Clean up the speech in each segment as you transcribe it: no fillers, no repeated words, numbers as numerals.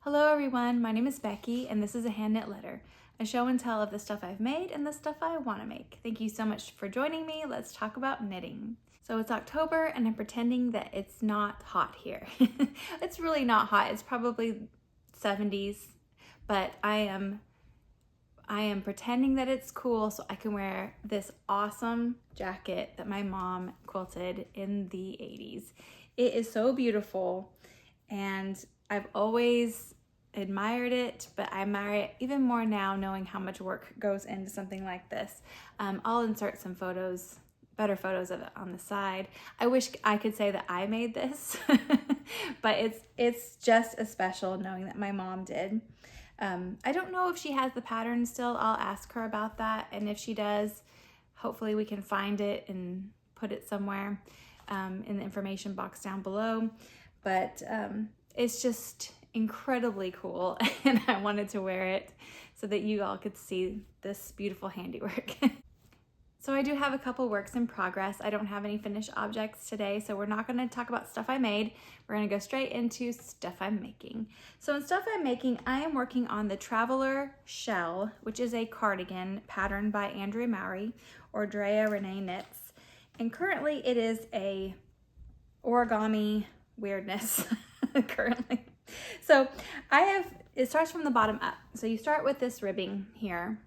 Hello everyone, my name is Becky and this is a hand knit letter, a show and tell of the stuff I've made and the stuff I want to make. Thank you so much for joining me. Let's talk about knitting. So it's October and I'm pretending that it's not hot here. It's really not hot. It's probably 70s, but I am pretending that it's cool so I can wear this awesome jacket that my mom quilted in the 80s. It is so beautiful and I've always admired it, but I admire it even more now knowing how much work goes into something like this. I'll insert some photos, better photos of it on the side. I wish I could say that I made this, but it's just as special knowing that my mom did. I don't know if she has the pattern still. I'll ask her about that, and if she does, hopefully we can find it and put it somewhere in the information box down below. But it's just incredibly cool and I wanted to wear it so that you all could see this beautiful handiwork. So I do have a couple works in progress. I don't have any finished objects today, so we're not going to talk about stuff I made. We're going to go straight into stuff I'm making. So in stuff I'm making, I am working on the Traveler Shell, which is a cardigan patterned by Andrea Mowry or Drea Renee Knits. And currently it is a origami weirdness currently. So it starts from the bottom up. So you start with this ribbing here,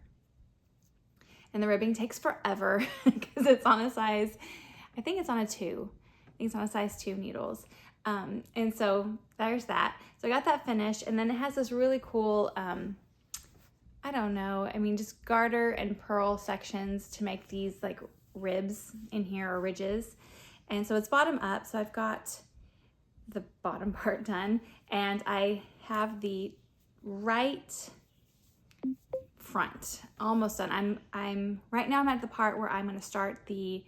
and the ribbing takes forever because it's on a size, I think it's on a 2. I think it's on a size 2 needles. And so there's that. So I got that finished, and then it has this really cool, I don't know, I mean, just garter and purl sections to make these like ribs in here or ridges. And so it's bottom up. So I've got the bottom part done, and I have the right front almost done. I'm right now I'm at the part where I'm going to start the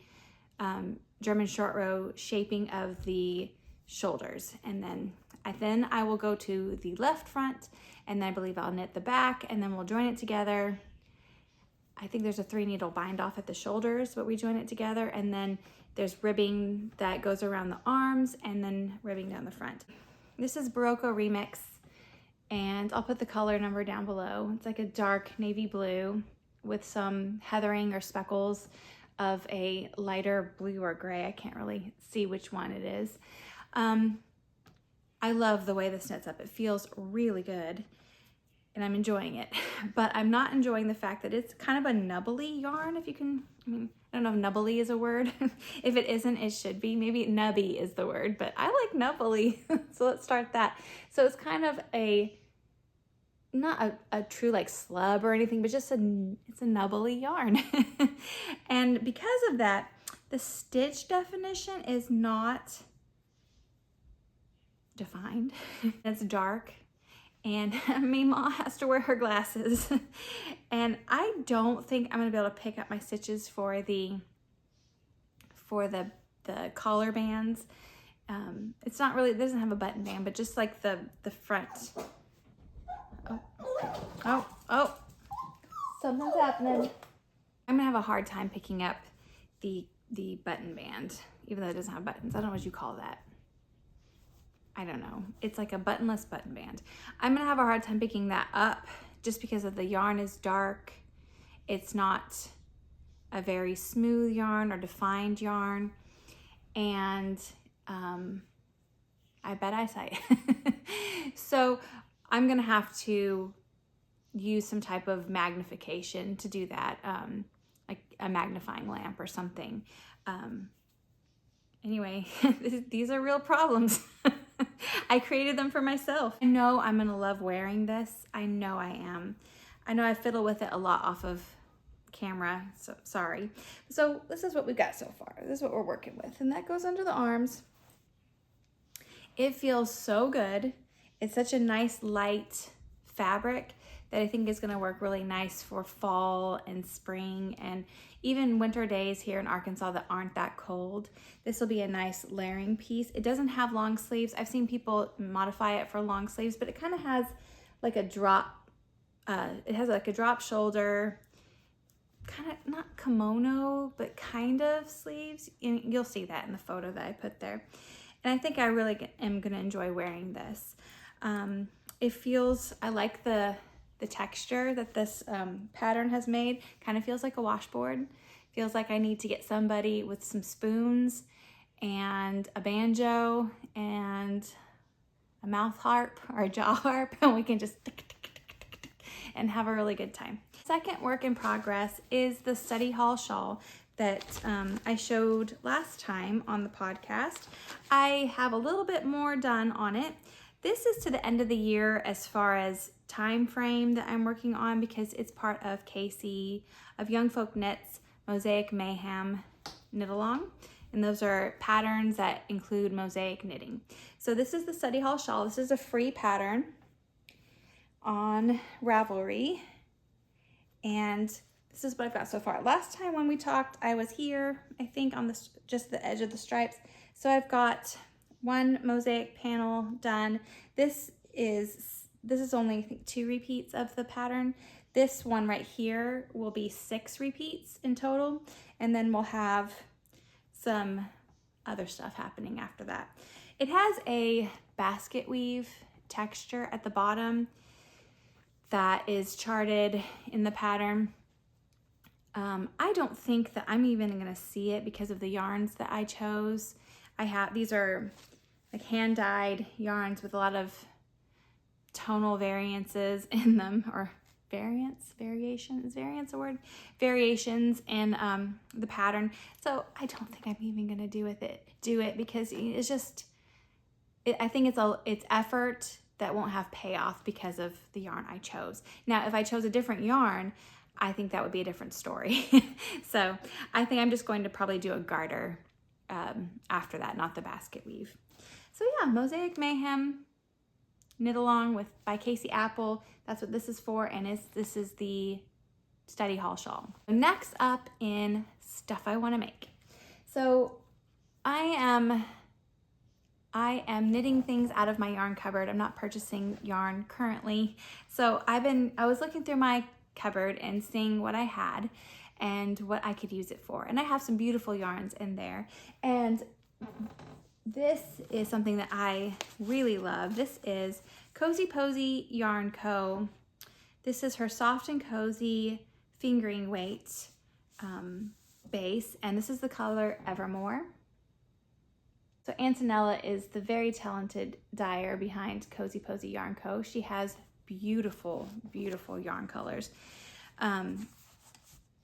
German short row shaping of the shoulders, and then I will go to the left front, and then I believe I'll knit the back, and then we'll join it together. I think there's a 3 needle bind off at the shoulders, but we join it together, and then there's ribbing that goes around the arms and then ribbing down the front. This is Berocco Remix, and I'll put the color number down below. It's like a dark navy blue with some heathering or speckles of a lighter blue or gray. I can't really see which one it is. I love the way this knits up. It feels really good and I'm enjoying it, but I'm not enjoying the fact that it's kind of a nubbly yarn, if you can, I mean, I don't know if nubbly is a word. If it isn't, it should be. Maybe nubby is the word, but I like nubbly. So let's start that. So it's kind of not a true like slub or anything, but just it's a nubbly yarn. And because of that, the stitch definition is not defined. It's dark. And Mima has to wear her glasses. And I don't think I'm gonna be able to pick up my stitches for the collar bands. It's not really, it doesn't have a button band, but just like the front. Oh, something's happening. I'm gonna have a hard time picking up the button band, even though it doesn't have buttons. I don't know what you call that. I don't know. It's like a buttonless button band. I'm gonna have a hard time picking that up just because of the yarn is dark. It's not a very smooth yarn or defined yarn. And I bet eyesight. So I'm gonna have to use some type of magnification to do that, like a magnifying lamp or something. Anyway, these are real problems. I created them for myself. I know I'm gonna love wearing this. I know I am. I know I fiddle with it a lot off of camera, so sorry. So this is what we've got so far. This is what we're working with, and that goes under the arms. It feels so good. It's such a nice light fabric that I think is gonna work really nice for fall and spring and even winter days here in Arkansas that aren't that cold. This will be a nice layering piece. It doesn't have long sleeves. I've seen people modify it for long sleeves, but it kind of has like a drop, it has like a drop shoulder, kind of not kimono, but kind of sleeves. And you'll see that in the photo that I put there. And I think I really am gonna enjoy wearing this. It feels, I like the texture that this pattern has made. Kind of feels like a washboard. Feels like I need to get somebody with some spoons and a banjo and a mouth harp or a jaw harp, and we can just and have a really good time. Second work in progress is the study hall shawl that I showed last time on the podcast. I have a little bit more done on it. This is to the end of the year as far as time frame that I'm working on, because it's part of Casey of Young Folk Knits Mosaic Mayhem knit along, and those are patterns that include mosaic knitting. So this is the study hall shawl. This is a free pattern on Ravelry, and this is what I've got so far. Last time when we talked, I was here, I think, on this just the edge of the stripes. So I've got one mosaic panel done. This is only, I think, 2 repeats of the pattern. This one right here will be 6 repeats in total, and then we'll have some other stuff happening after that. It has a basket weave texture at the bottom that is charted in the pattern. I don't think that I'm even gonna see it because of the yarns that I chose. These are like hand-dyed yarns with a lot of tonal variances in them, or variations in the pattern. So I don't think I'm even gonna do it because it's just, I think it's effort that won't have payoff because of the yarn I chose. Now, if I chose a different yarn, I think that would be a different story. So I think I'm just going to probably do a garter after that, not the basket weave. So yeah, Mosaic Mayhem knit along by Casey Apple. That's what this is for, and this is the study hall shawl. Next up in stuff I want to make. So I am knitting things out of my yarn cupboard. I'm not purchasing yarn currently. So I was looking through my cupboard and seeing what I had and what I could use it for. And I have some beautiful yarns in there. And this is something that I really love. This is Cozy Posy Yarn Co. This is her Soft and Cozy fingering weight base, and this is the color Evermore. So Antonella is the very talented dyer behind Cozy Posy Yarn Co. She has beautiful, beautiful yarn colors. I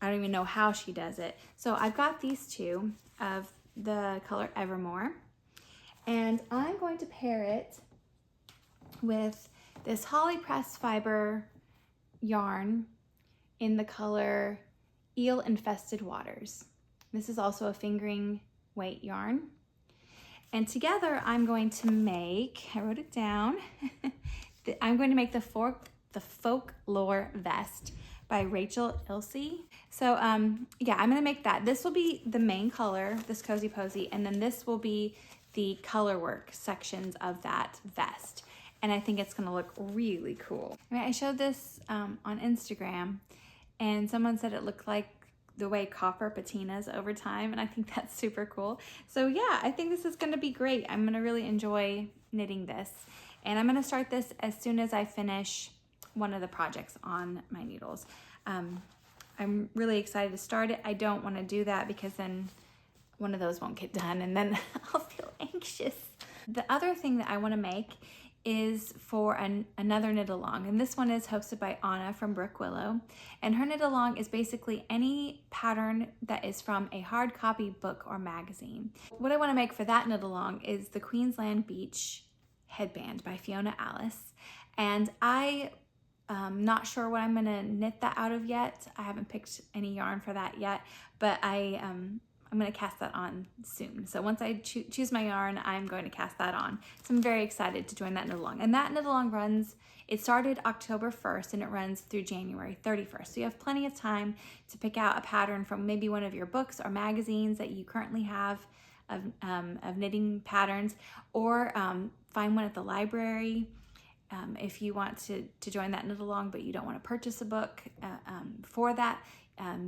don't even know how she does it. So I've got these two of the color Evermore, and I'm going to pair it with this Holly Press Fiber yarn in the color Eel Infested Waters. This is also a fingering weight yarn. And together I'm going to make, I wrote it down, I'm going to make the Folklore vest by Rachel Illsey. So yeah, I'm gonna make that. This will be the main color, this Cozy Posy, and then this will be the color work sections of that vest. And I think it's gonna look really cool. I showed this on Instagram, and someone said it looked like the way copper patinas over time, and I think that's super cool. So yeah, I think this is gonna be great. I'm gonna really enjoy knitting this, and I'm gonna start this as soon as I finish one of the projects on my needles. I'm really excited to start it. I don't wanna do that because then one of those won't get done, and then I'll feel anxious. The other thing that I wanna make is for another knit along, and this one is hosted by Anna from Brook Willow, and her knit along is basically any pattern that is from a hard copy book or magazine. What I want to make for that knit along is the Queensland Beach headband by Fiona Alice, and I'm not sure what I'm gonna knit that out of yet. I haven't picked any yarn for that yet, but I'm gonna cast that on soon. So once I choose my yarn, I'm going to cast that on. So I'm very excited to join that knit along. And that knit along it started October 1st and it runs through January 31st. So you have plenty of time to pick out a pattern from maybe one of your books or magazines that you currently have of knitting patterns, or find one at the library if you want to join that knit along, but you don't want to purchase a book for that.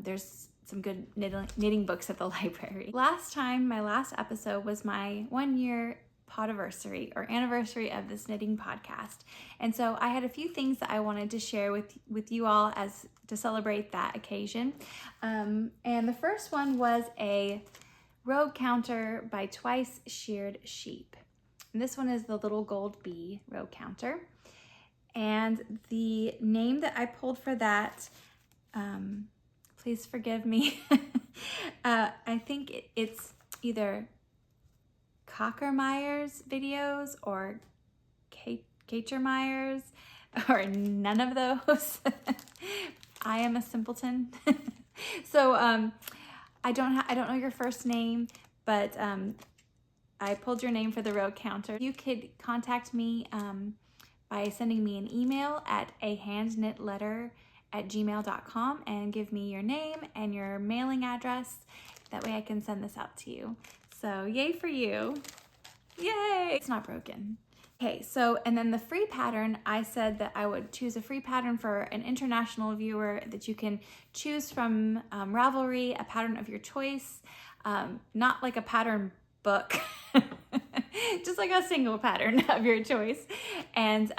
There's some good knitting books at the library. My last episode was my 1 year podiversary or anniversary of this knitting podcast. And so I had a few things that I wanted to share with you all as to celebrate that occasion. And the first one was a rogue counter by Twice Sheared Sheep. And this one is the Little Gold Bee rogue counter. And the name that I pulled for that, please forgive me, I think it's either Cockermeyer's videos or Catermeyer's or none of those. I am a simpleton. So I don't know your first name, but I pulled your name for the rogue counter. You could contact me by sending me an email at AHandKnitLetter@gmail.com and give me your name and your mailing address. That way I can send this out to you. So yay for you. Yay! It's not broken. Okay, so, and then the free pattern, I said that I would choose a free pattern for an international viewer that you can choose from Ravelry, a pattern of your choice, not like a pattern book, just like a single pattern of your choice. And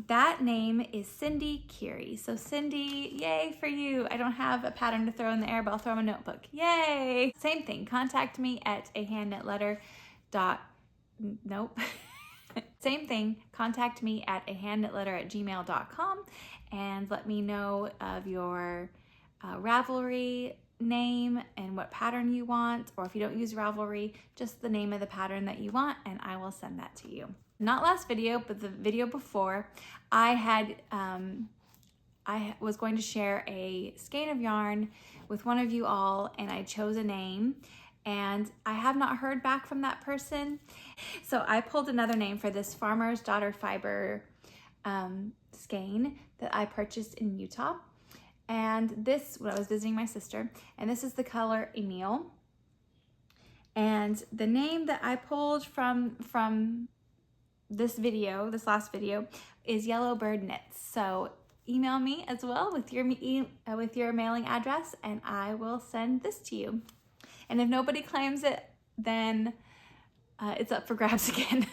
that name is Cindy Curie. So Cindy, yay for you. I don't have a pattern to throw in the air, but I'll throw a notebook. Yay! Same thing, contact me at AHandKnitLetter. Nope. Same thing, contact me at AHandKnitLetter@gmail.com and let me know of your Ravelry name and what pattern you want, or if you don't use Ravelry, just the name of the pattern that you want, and I will send that to you. Not last video, but the video before, I was going to share a skein of yarn with one of you all, and I chose a name, and I have not heard back from that person. So I pulled another name for this Farmer's Daughter Fiber skein that I purchased in Utah. And this, when I was visiting my sister, and this is the color Emile. And the name that I pulled from this video, this last video, is Yellowbird Knits. So email me as well with your mailing address, and I will send this to you. And if nobody claims it, then it's up for grabs again.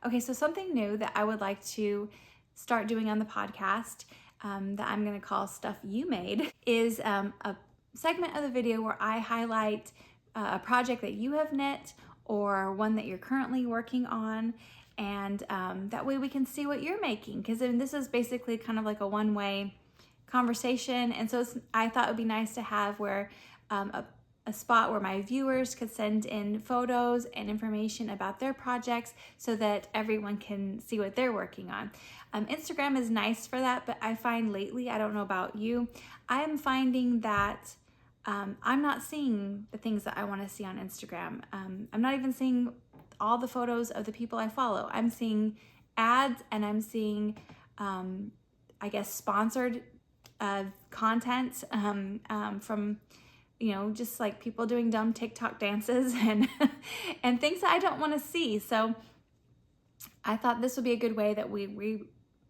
Okay, so something new that I would like to start doing on the podcast that I'm gonna call Stuff You Made is a segment of the video where I highlight a project that you have knit or one that you're currently working on, and that way we can see what you're making, because this is basically kind of like a one-way conversation. And so I thought it would be nice to have where a spot where my viewers could send in photos and information about their projects so that everyone can see what they're working on. Instagram is nice for that, but I find lately, I don't know about you, I am finding that I'm not seeing the things that I want to see on Instagram. I'm not even seeing all the photos of the people I follow. I'm seeing ads, and I'm seeing, I guess, sponsored content from, you know, just like people doing dumb TikTok dances and and things that I don't want to see. So I thought this would be a good way that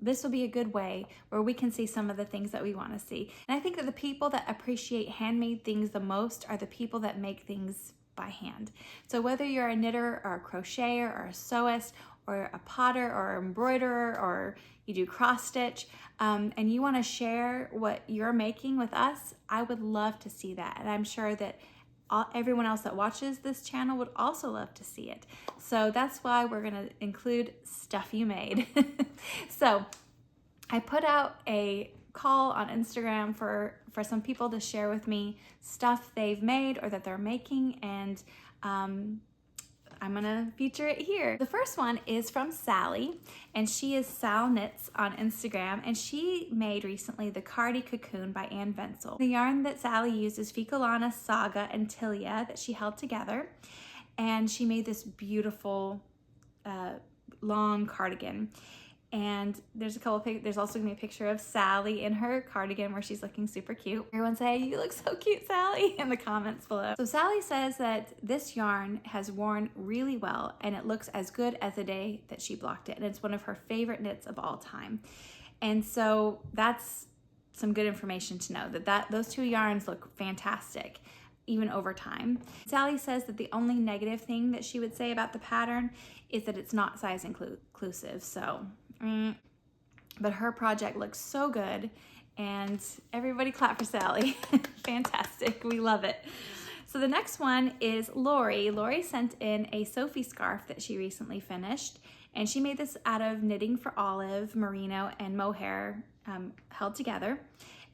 this will be a good way where we can see some of the things that we want to see. And I think that the people that appreciate handmade things the most are the people that make things by hand. So whether you're a knitter or a crocheter or a sewist or a potter or an embroiderer, or you do cross stitch, and you want to share what you're making with us, I would love to see that. And I'm sure that everyone else that watches this channel would also love to see it. So that's why we're going to include Stuff You Made. So I put out a call on Instagram for some people to share with me stuff they've made or that they're making, and I'm gonna feature it here. The first one is from Sally, and she is Sal Knits on Instagram, and she made recently the Cardi Cocoon by Ann Venzel. The yarn that Sally used is Ficolana, Saga, and Tilia that she held together, and she made this beautiful long cardigan. And there's there's also gonna be a picture of Sally in her cardigan where she's looking super cute. Everyone say, "You look so cute, Sally," in the comments below. So Sally says that this yarn has worn really well, and it looks as good as the day that she blocked it. And it's one of her favorite knits of all time. And so that's some good information to know, that those two yarns look fantastic. even over time. Sally says that the only negative thing that she would say about the pattern is that it's not size inclusive. So, but her project looks so good, and everybody clap for Sally. Fantastic, we love it. So the next one is Lori. Lori sent in a Sophie scarf that she recently finished, and she made this out of knitting for olive, merino, and mohair held together.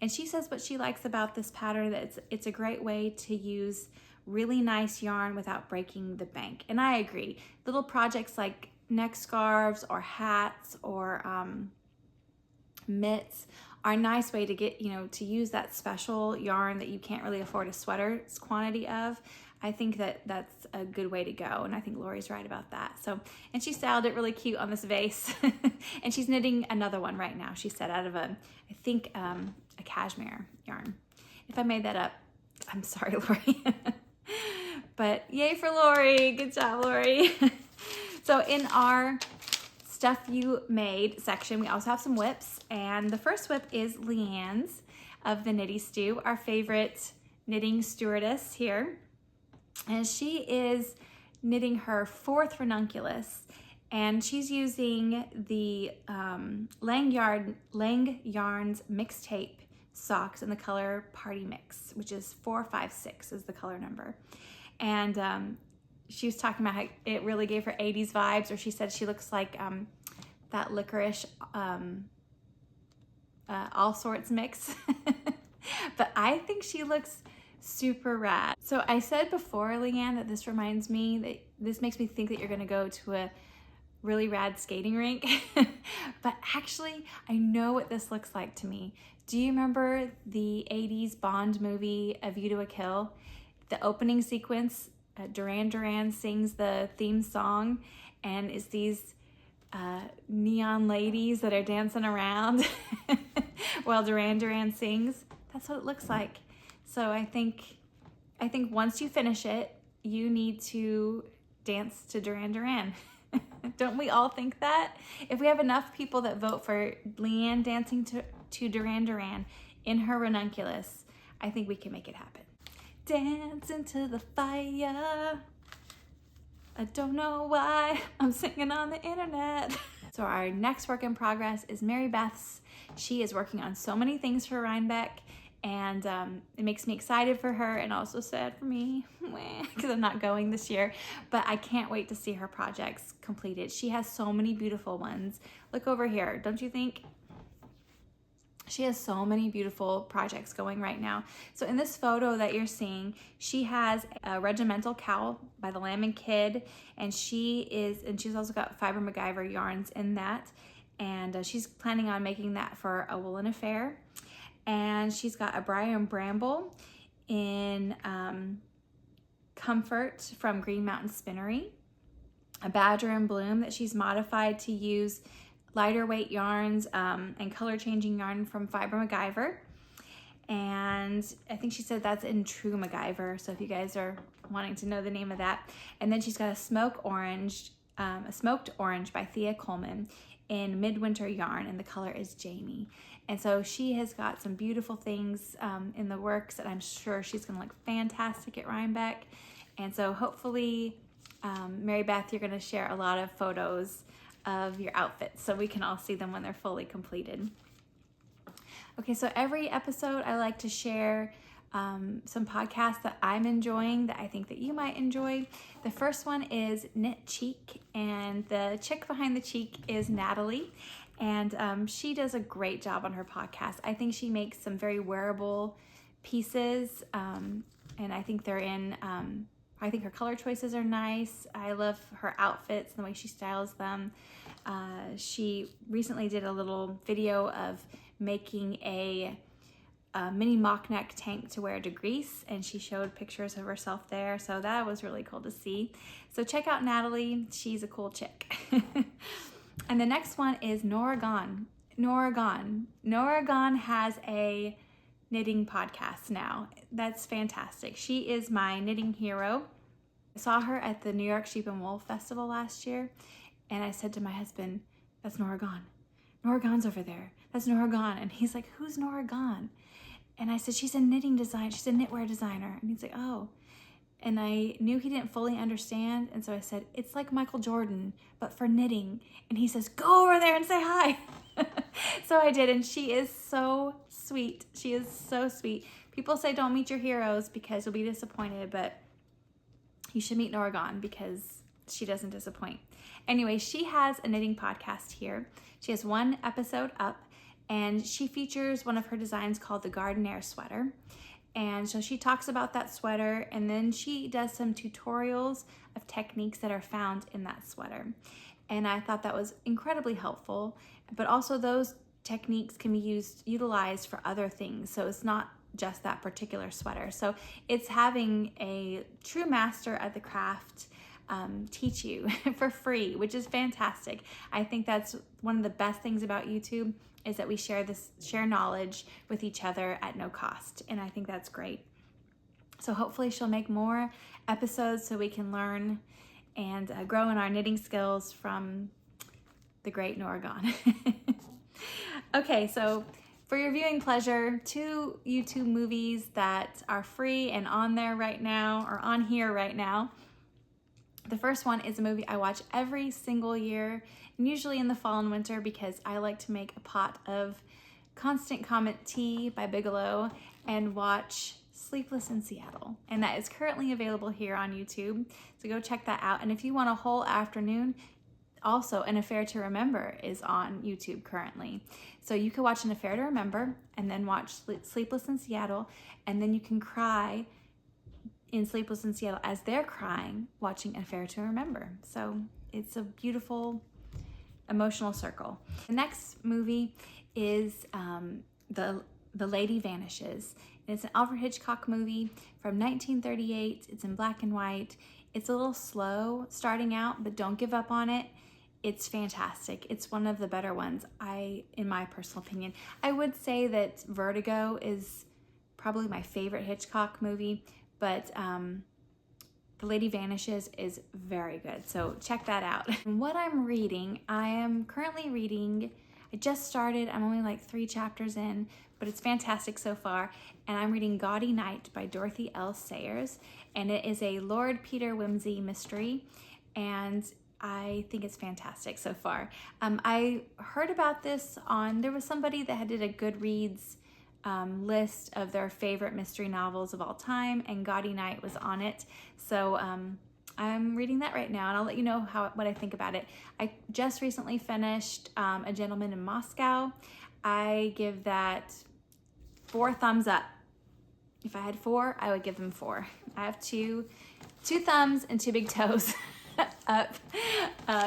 And she says what she likes about this pattern, that it's a great way to use really nice yarn without breaking the bank. And I agree. Little projects like neck scarves or hats or mitts are a nice way to get, to use that special yarn that you can't really afford a sweater's quantity of. I think that that's a good way to go, and I think Lori's right about that. So, and she styled it really cute on this vase, and she's knitting another one right now. She said out of a cashmere yarn. If I made that up, I'm sorry, Lori. But yay for Lori! Good job, Lori. So in our stuff you made section, we also have some whips, and the first whip is Leanne's of the Knitty Stew, our favorite knitting stewardess here. And she is knitting her 4th ranunculus, and she's using the Lang Yarns mixtape socks in the color Party Mix, which is 456 is the color number. And she was talking about how it really gave her 80s vibes, or she said she looks like that licorice all sorts mix. But I think she looks super rad. So I said before, Leanne, that this makes me think that you're gonna go to a really rad skating rink. But actually, I know what this looks like to me. Do you remember the 80s Bond movie, A View to a Kill? The opening sequence, Duran Duran sings the theme song, and it's these neon ladies that are dancing around while Duran Duran sings. That's what it looks like. So I think once you finish it, you need to dance to Duran Duran. Don't we all think that? If we have enough people that vote for Leanne dancing to Duran Duran in her ranunculus, I think we can make it happen. Dance into the fire. I don't know why I'm singing on the internet. So our next work in progress is Mary Beth's. She is working on so many things for Rhinebeck, and it makes me excited for her and also sad for me because I'm not going this year, but I can't wait to see her projects completed. She has so many beautiful ones. Look over here, don't you think? She has so many beautiful projects going right now. So in this photo that you're seeing, she has a regimental cowl by the Lamb and Kid, and she's also got Fiber MacGyver yarns in that, and she's planning on making that for a woolen affair. And she's got a Briar and Bramble in Comfort from Green Mountain Spinnery, a Badger and Bloom that she's modified to use lighter weight yarns and color changing yarn from Fiber MacGyver. And I think she said that's in True MacGyver, so if you guys are wanting to know the name of that. And then she's got a smoked orange by Thea Coleman in Midwinter yarn, and the color is Jamie. And so she has got some beautiful things in the works, and I'm sure she's gonna look fantastic at Rhinebeck. And so hopefully, Mary Beth, you're gonna share a lot of photos of your outfits so we can all see them when they're fully completed. Okay, so every episode I like to share some podcasts that I'm enjoying that I think that you might enjoy. The first one is Knit Cheek, and the chick behind the cheek is Natalie, and she does a great job on her podcast. I think she makes some very wearable pieces, and I think they're in, I think her color choices are nice. I love her outfits and the way she styles them. She recently did a little video of making a mini mock neck tank to wear to Greece, and she showed pictures of herself there, so that was really cool to see. So check out Natalie, she's a cool chick. And the next one is Nora Gone. Nora Gone has a knitting podcast now. That's fantastic. She is my knitting hero. I saw her at the New York Sheep and Wool Festival last year, and I said to my husband, that's Nora Gone. Nora Gone's over there. That's Nora Gone. And he's like, who's Nora Gone? And I said, she's a knitting designer. She's a knitwear designer. And he's like, oh. And I knew he didn't fully understand. And so I said, it's like Michael Jordan, but for knitting. And he says, go over there and say hi. So I did. And she is so sweet. She is so sweet. People say don't meet your heroes because you'll be disappointed, but you should meet Noragon because she doesn't disappoint. Anyway, she has a knitting podcast here. She has one episode up, and she features one of her designs called the Gardenier sweater. And so she talks about that sweater, and then she does some tutorials of techniques that are found in that sweater. And I thought that was incredibly helpful, but also those techniques can be utilized for other things. So it's not just that particular sweater. So it's having a true master at the craft teach you for free, which is fantastic. I think that's one of the best things about YouTube, is that we share knowledge with each other at no cost. And I think that's great. So hopefully she'll make more episodes so we can learn and grow in our knitting skills from the great Noragon. Okay, so for your viewing pleasure, 2 YouTube movies that are free and on there right now, or on here right now. The first one is a movie I watch every single year, and usually in the fall and winter, because I like to make a pot of Constant Comment tea by Bigelow and watch Sleepless in Seattle. And that is currently available here on YouTube, so go check that out. And if you want a whole afternoon, also An Affair to Remember is on YouTube currently. So you could watch An Affair to Remember and then watch Sleepless in Seattle, and then you can cry in Sleepless in Seattle as they're crying watching An Affair to Remember. So it's a beautiful emotional circle. The next movie is the Lady Vanishes. And it's an Alfred Hitchcock movie from 1938. It's in black and white. It's a little slow starting out, but don't give up on it. It's fantastic. It's one of the better ones, in my personal opinion. I would say that Vertigo is probably my favorite Hitchcock movie, but The Lady Vanishes is very good, so check that out. And what I'm reading, I am currently reading, I just started, I'm only like 3 chapters in, but it's fantastic so far, and I'm reading Gaudy Night by Dorothy L. Sayers, and it is a Lord Peter Wimsey mystery, and I think it's fantastic so far. I heard about this there was somebody that did a Goodreads list of their favorite mystery novels of all time, and Gaudy Night was on it. So I'm reading that right now, and I'll let you know what I think about it. I just recently finished A Gentleman in Moscow. I give that 4 thumbs up. If I had 4, I would give them 4. I have two thumbs and 2 big toes up,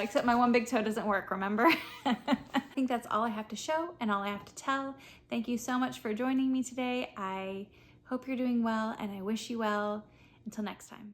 except my 1 big toe doesn't work, remember? I think that's all I have to show and all I have to tell. Thank you so much for joining me today. I hope you're doing well, and I wish you well. Until next time.